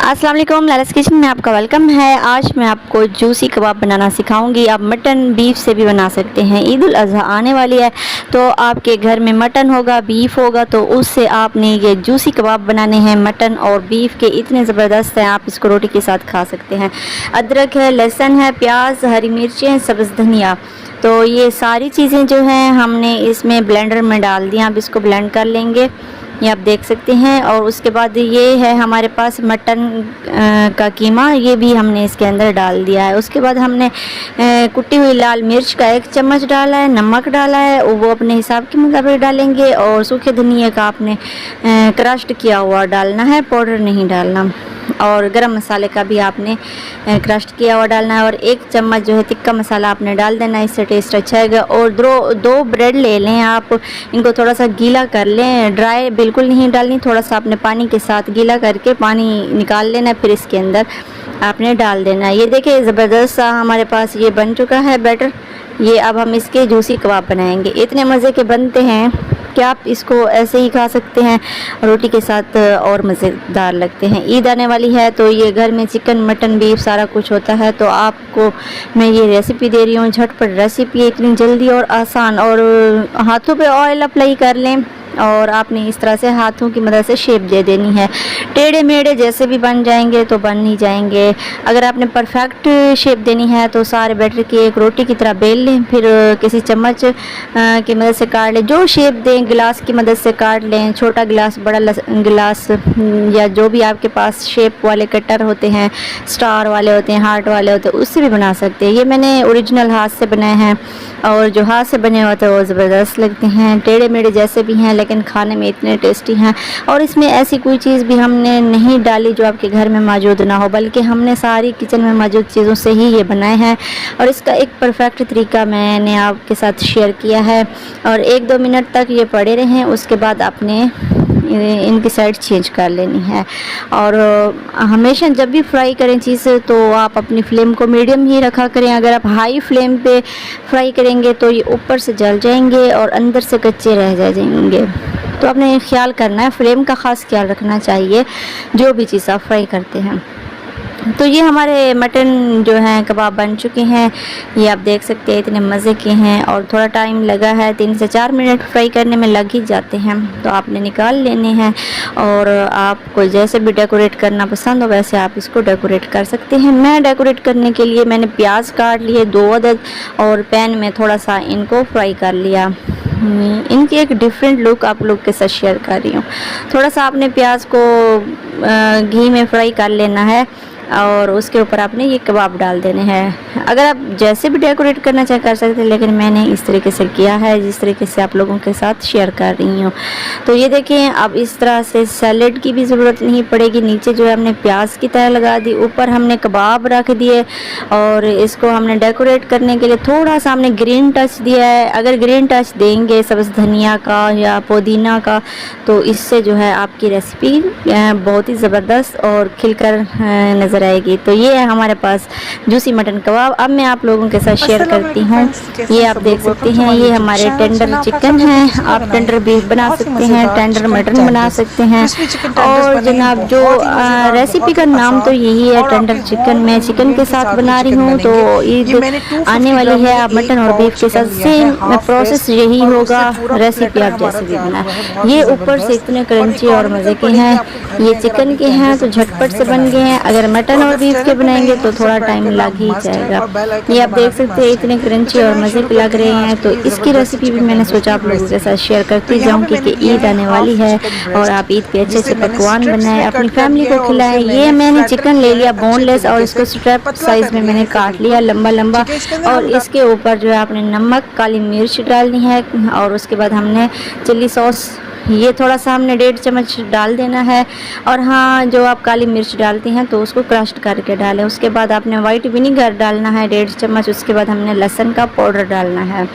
अस्सलाम वालेकुम, लालस किचन में आपका वेलकम है। आज मैं आपको जूसी कबाब बनाना सिखाऊंगी। आप मटन बीफ से भी बना सकते हैं। ईद उल अज़हा आने वाली है तो आपके घर में मटन होगा, बीफ होगा, तो उससे आपने ये जूसी कबाब बनाने हैं। मटन और बीफ के इतने ज़बरदस्त हैं, आप इसको रोटी के साथ खा सकते हैं। अदरक है, लहसुन है, प्याज, हरी मिर्चें, सब्ज़ धनिया, तो ये सारी चीज़ें जो हैं हमने इसमें ब्लेंडर में डाल दी। आप इसको ब्लेंड कर लेंगे, ये आप देख सकते हैं। और उसके बाद ये है हमारे पास मटन का कीमा, ये भी हमने इसके अंदर डाल दिया है। उसके बाद हमने कुटी हुई लाल मिर्च का 1 चम्मच डाला है, नमक डाला है, वो अपने हिसाब के मुताबिक डालेंगे। और सूखे धनिया का आपने क्रश्ड किया हुआ डालना है, पाउडर नहीं डालना। और गरम मसाले का भी आपने क्रश्ड किया हुआ डालना है। और 1 चम्मच जो है तिक्का मसाला आपने डाल देना है, इससे टेस्ट अच्छा आएगा। और दो ब्रेड ले लें आप, इनको थोड़ा सा गीला कर लें, ड्राई बिल्कुल नहीं डालनी, थोड़ा सा आपने पानी के साथ गीला करके पानी निकाल लेना है, फिर इसके अंदर आपने डाल देना है। ये देखिए ज़बरदस्त सा हमारे पास ये बन चुका है बैटर। ये अब हम इसके जूसी कबाब बनाएंगे। इतने मज़े के बनते हैं कि आप इसको ऐसे ही खा सकते हैं, रोटी के साथ और मज़ेदार लगते हैं। ईद आने वाली है तो ये घर में चिकन, मटन, बीफ सारा कुछ होता है, तो आपको मैं ये रेसिपी दे रही हूँ। झटपट रेसिपी, इतनी जल्दी और आसान। और हाथों पे ऑयल अप्लाई कर लें और आपने इस तरह से हाथों की मदद से शेप दे देनी है। टेढ़े मेढ़े जैसे भी बन जाएंगे तो बन नहीं जाएंगे। अगर आपने परफेक्ट शेप देनी है तो सारे बैटर की एक रोटी की तरह बेल लें, फिर किसी चम्मच की मदद से काट लें। जो शेप दें गिलास की मदद से काट लें, छोटा गिलास, बड़ा गिलास, या जो भी आपके पास शेप वाले कटर होते हैं, स्टार वाले होते हैं, हार्ट वाले होते हैं, उससे भी बना सकते हैं। ये मैंने ओरिजिनल हाथ से बनाए हैं और जो हाथ से बने होते हैं वो ज़बरदस्त लगते हैं। टेढ़े मेढ़े जैसे भी हैं लेकिन खाने में इतने टेस्टी हैं। और इसमें ऐसी कोई चीज़ भी हमने नहीं डाली जो आपके घर में मौजूद ना हो, बल्कि हमने सारी किचन में मौजूद चीज़ों से ही ये बनाए हैं। और इसका एक परफेक्ट तरीका मैंने आपके साथ शेयर किया है। और 1-2 मिनट तक ये पड़े रहें, उसके बाद आपने इनकी साइड चेंज कर लेनी है। और हमेशा जब भी फ्राई करें चीज़ तो आप अपनी फ्लेम को मीडियम ही रखा करें। अगर आप हाई फ्लेम पे फ्राई करेंगे तो ये ऊपर से जल जाएंगे और अंदर से कच्चे रह जाएंगे। तो आपने ख्याल करना है, फ्लेम का ख़ास ख्याल रखना चाहिए जो भी चीज़ आप फ्राई करते हैं। तो ये हमारे मटन जो हैं कबाब बन चुके हैं, ये आप देख सकते हैं इतने मज़े के हैं। और थोड़ा टाइम लगा है, 3 से 4 मिनट फ्राई करने में लग ही जाते हैं, तो आपने निकाल लेने हैं। और आपको जैसे भी डेकोरेट करना पसंद हो वैसे आप इसको डेकोरेट कर सकते हैं। मैं डेकोरेट करने के लिए मैंने प्याज काट लिए 2 अदद और पैन में थोड़ा सा इनको फ्राई कर लिया। इनकी एक डिफरेंट लुक आप लोग के साथ शेयर कर रही हूँ। थोड़ा सा आपने प्याज को घी में फ्राई कर लेना है और उसके ऊपर आपने ये कबाब डाल देने हैं। अगर आप जैसे भी डेकोरेट करना चाहे कर सकते हैं, लेकिन मैंने इस तरीके से किया है जिस तरीके से आप लोगों के साथ शेयर कर रही हूँ। तो ये देखें, अब इस तरह से सैलेड की भी ज़रूरत नहीं पड़ेगी। नीचे जो है हमने प्याज की तरह लगा दी, ऊपर हमने कबाब रख दिए और इसको हमने डेकोरेट करने के लिए थोड़ा सा हमने ग्रीन टच दिया है। अगर ग्रीन टच देंगे सब्ज़ धनिया का या पुदीना का तो इससे जो है आपकी रेसिपी बहुत ही ज़बरदस्त और खिलकर नज़र आएगी। तो ये है हमारे पास जूसी मटन कबाब। अब मैं आप लोगों के साथ शेयर करती हूँ। ये आप देख सकते हैं, ये हमारे टेंडर चिकन है। आप टेंडर बीफ बना सकते हैं, टेंडर मटन बना सकते हैं। और जनाब जो रेसिपी का नाम तो यही है, टेंडर चिकन। मैं चिकन के साथ बना रही हूँ, तो ईद आने वाली है। आप मटन और बीफ के साथ सेम प्रोसेस यही होगा। रेसिपी आप जैसे भी बनाए। ये ऊपर से इतने क्रंची और मज़े के हैं। ये चिकन के हैं तो झटपट से बन गए हैं। अगर मटन और बीफ के बनाएंगे तो थोड़ा टाइम लग ही जाएगा। ये आप देख सकते हैं इतने क्रंची और मज़े के लग रहे हैं। तो इसकी रेसिपी भी मैंने सोचा आप लोगों के साथ शेयर करती जाऊँ, क्योंकि ईद आने वाली है और आप ईद पे अच्छे से पकवान बनाएं, अपनी फैमिली को खिलाएं। ये मैंने चिकन ले लिया बोनलेस और इसको स्ट्रैप साइज़ में मैंने काट लिया लंबा लंबा। और इसके ऊपर जो है आपने नमक, काली मिर्च डालनी है और उसके बाद हमने चिल्ली सॉस ये थोड़ा सा हमने 1.5 चम्मच डाल देना है। और हाँ, जो आप काली मिर्च डालती हैं तो उसको क्रश्ड करके डालें। उसके बाद आपने वाइट विनीगर डालना है 1.5 चम्मच। उसके बाद हमने लहसुन का पाउडर डालना है।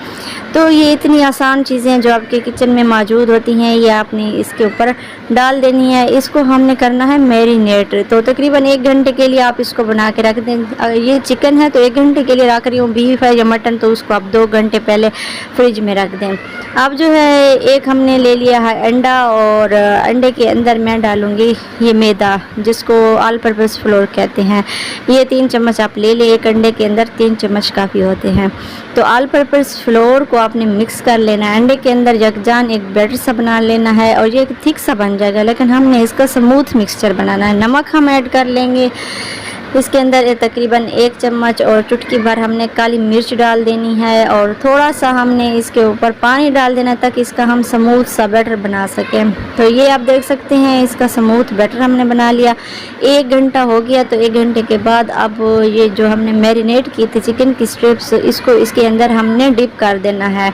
तो ये इतनी आसान चीज़ें जो आपके किचन में मौजूद होती हैं ये आपने इसके ऊपर डाल देनी है। इसको हमने करना है मैरिनेट। तो तकरीबन 1 घंटे के लिए आप इसको बना के रख दें। ये चिकन है तो 1 घंटे के लिए रख रही हूँ। बीफ है या मटन तो उसको आप 2 घंटे पहले फ्रिज में रख दें। अब जो है एक हमने ले लिया है अंडा, और अंडे के अंदर मैं डालूँगी ये मैदा जिसको ऑल पर्पस फ्लोर कहते हैं। ये 3 चम्मच आप ले लें, एक अंडे के अंदर 3 चम्मच काफ़ी होते हैं। तो ऑल पर्पस फ्लोर को आपने मिक्स कर लेना है, अंडे के अंदर यकजान एक बैटर सा बना लेना है और ये थिक सा बन जाएगा, लेकिन हमने इसका स्मूथ मिक्सचर बनाना है। नमक हम ऐड कर लेंगे इसके अंदर तकरीबन 1 चम्मच, और चुटकी भर हमने काली मिर्च डाल देनी है, और थोड़ा सा हमने इसके ऊपर पानी डाल देना ताकि इसका हम स्मूथ सा बैटर बना सकें। तो ये आप देख सकते हैं इसका स्मूथ बैटर हमने बना लिया। 1 घंटा हो गया, तो 1 घंटे के बाद अब ये जो हमने मैरिनेट की थी चिकन की स्ट्रिप्स, इसको इसके अंदर हमने डिप कर देना है।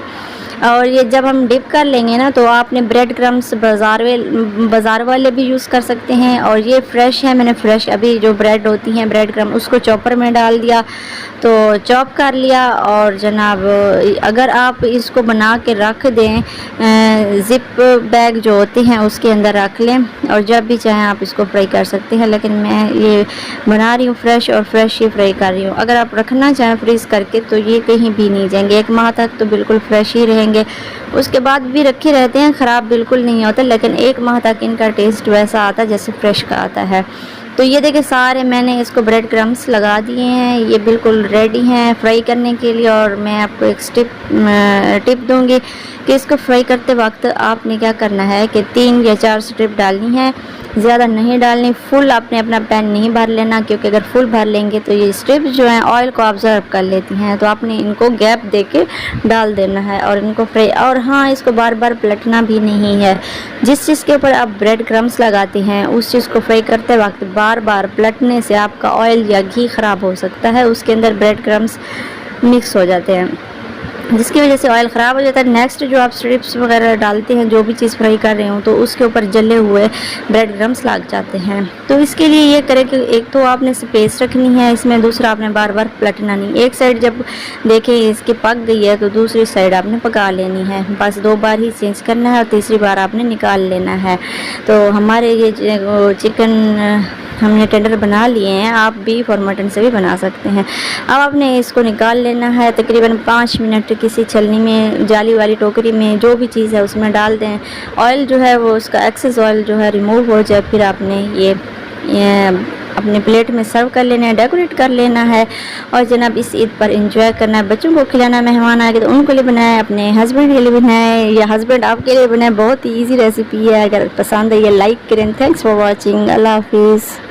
और ये जब हम डिप कर लेंगे ना, तो आपने ब्रेड क्रम्स बाज़ार वाले भी यूज़ कर सकते हैं, और ये फ्रेश है, मैंने फ्रेश अभी जो ब्रेड होती हैं ब्रेड क्रम उसको चॉपर में डाल दिया, तो चॉप कर लिया। और जनाब अगर आप इसको बना के रख दें, ज़िप बैग जो होते हैं उसके अंदर रख लें, और जब भी चाहें आप इसको फ्राई कर सकते हैं। लेकिन मैं ये बना रही हूँ फ्रेश, और फ्रेश ही फ्राई कर रही हूँ। अगर आप रखना चाहें फ्रीज़ करके तो ये कहीं भी नहीं जाएंगे, 1 माह तक तो बिल्कुल फ्रेश ही रहेंगे। उसके बाद भी रखे रहते हैं, ख़राब बिल्कुल नहीं होता, लेकिन 1 माह तक इनका टेस्ट वैसा आता है जैसे फ्रेश का आता है। तो ये देखिए सारे मैंने इसको ब्रेड क्रम्स लगा दिए हैं, ये बिल्कुल रेडी हैं फ्राई करने के लिए। और मैं आपको एक टिप दूंगी कि इसको फ्राई करते वक्त आपने क्या करना है कि 3 या 4 स्ट्रिप डालनी है, ज़्यादा नहीं डालनी। फुल आपने अपना पैन नहीं भर लेना, क्योंकि अगर फुल भर लेंगे तो ये स्ट्रिप जो हैं ऑयल को ऑब्जर्व कर लेती हैं, तो आपने इनको गैप दे के डाल देना है और इनको फ्राई। और हाँ, इसको बार बार पलटना भी नहीं है। जिस चीज़ के ऊपर आप ब्रेड क्रम्स लगाते हैं उस चीज़ को फ्राई करते वक्त बार बार पलटने से आपका ऑयल या घी ख़राब हो सकता है, उसके अंदर ब्रेड क्रम्स मिक्स हो जाते हैं, जिसकी वजह से ऑयल ख़राब हो जाता है। नेक्स्ट जो आप स्ट्रिप्स वगैरह डालते हैं, जो भी चीज़ फ्राई कर रहे हो, तो उसके ऊपर जले हुए ब्रेड क्रम्स लग जाते हैं। तो इसके लिए ये करें कि एक तो आपने स्पेस रखनी है इसमें, दूसरा आपने बार बार पलटना नहीं। एक साइड जब देखें इसकी पक गई है तो दूसरी साइड आपने पका लेनी है, बस 2 बार ही चेंज करना है और तीसरी बार आपने निकाल लेना है। तो हमारे ये चिकन हमने टेंडर बना लिए हैं, आप बीफ और मटन से भी बना सकते हैं। अब आपने इसको निकाल लेना है, तकरीबन 5 मिनट किसी छलनी में, जाली वाली टोकरी में, जो भी चीज़ है उसमें डाल दें। ऑयल जो है वो उसका एक्सेस ऑयल जो है रिमूव हो जाए, फिर आपने ये अपने प्लेट में सर्व कर लेना है, डेकोरेट कर लेना है। और जनाब इस ईद पर एंजॉय करना है, बच्चों को खिलाना, मेहमान आए तो उनको लिए बनाए, अपने हस्बैंड के लिए बनाए या हस्बैंड आपके लिए बनाए। बहुत ही ईजी रेसिपी है, अगर पसंद है ये लाइक करें। थैंक्स फॉर वॉचिंग, अल्लाह हाफिज़।